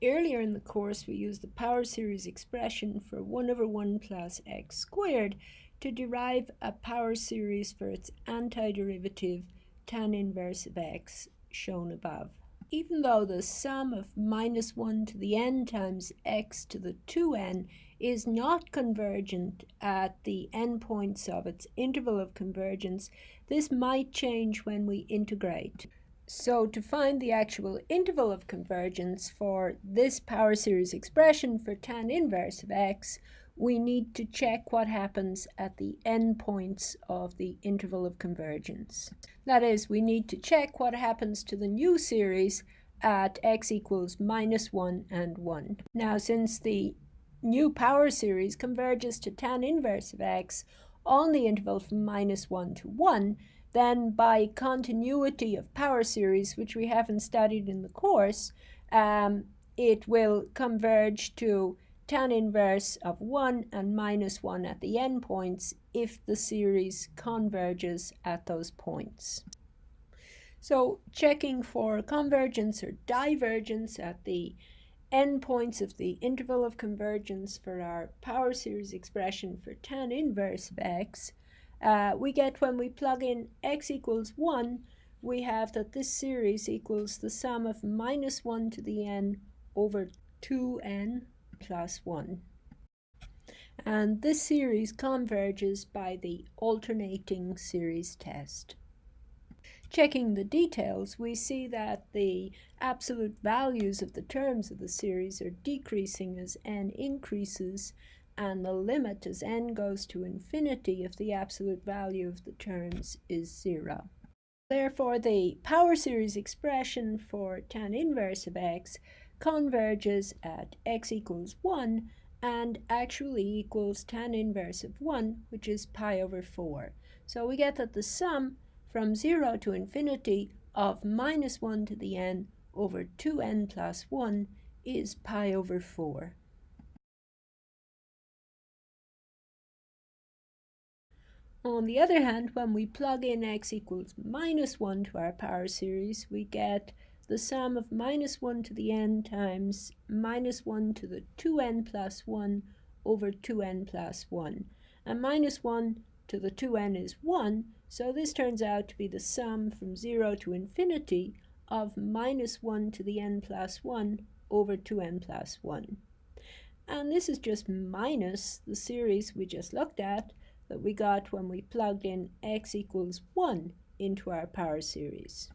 Earlier in the course, we used the power series expression for 1 over 1 plus x squared to derive a power series for its antiderivative tan inverse of x shown above. Even though the sum of minus 1 to the n times x to the 2n is not convergent at the endpoints of its interval of convergence, this might change when we integrate. So to find the actual interval of convergence for this power series expression for tan inverse of x, we need to check what happens at the endpoints of the interval of convergence. That is, we need to check what happens to the new series at x equals minus 1 and 1. Now, since the new power series converges to tan inverse of x on the interval from minus 1 to 1, then by continuity of power series, which we haven't studied in the course, it will converge to tan inverse of 1 and minus 1 at the endpoints if the series converges at those points. So checking for convergence or divergence at the endpoints of the interval of convergence for our power series expression for tan inverse of x, we get when we plug in x equals 1, we have that this series equals the sum of minus 1 to the n over 2n plus 1. And this series converges by the alternating series test. Checking the details, we see that the absolute values of the terms of the series are decreasing as n increases, and the limit as n goes to infinity if the absolute value of the terms is 0. Therefore, the power series expression for tan inverse of x converges at x equals 1 and actually equals tan inverse of 1, which is pi over 4. So we get that the sum from 0 to infinity of minus 1 to the n over 2n plus 1 is pi over 4. On the other hand, when we plug in x equals minus 1 to our power series, we get the sum of minus 1 to the n times minus 1 to the 2n plus 1 over 2n plus 1. And minus 1 to the 2n is 1, so this turns out to be the sum from 0 to infinity of minus 1 to the n plus 1 over 2n plus 1. And this is just minus the series we just looked at that we got when we plugged in x equals 1 into our power series.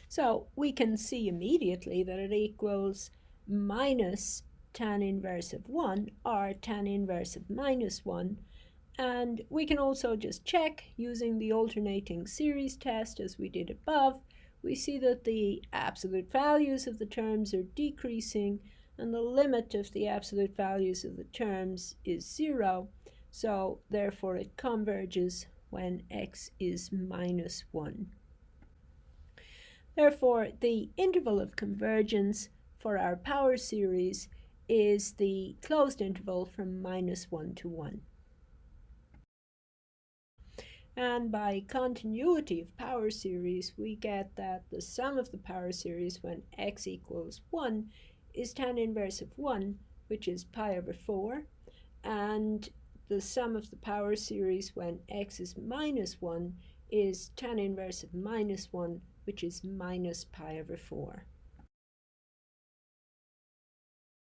So we can see immediately that it equals minus tan inverse of 1 or tan inverse of minus 1. And we can also just check using the alternating series test as we did above. We see that the absolute values of the terms are decreasing and the limit of the absolute values of the terms is 0. So therefore it converges when x is minus 1. Therefore, the interval of convergence for our power series is the closed interval from minus 1 to 1. And by continuity of power series, we get that the sum of the power series when x equals 1 is tan inverse of 1, which is pi over 4, and the sum of the power series when x is minus 1 is tan inverse of minus 1, which is minus pi over 4.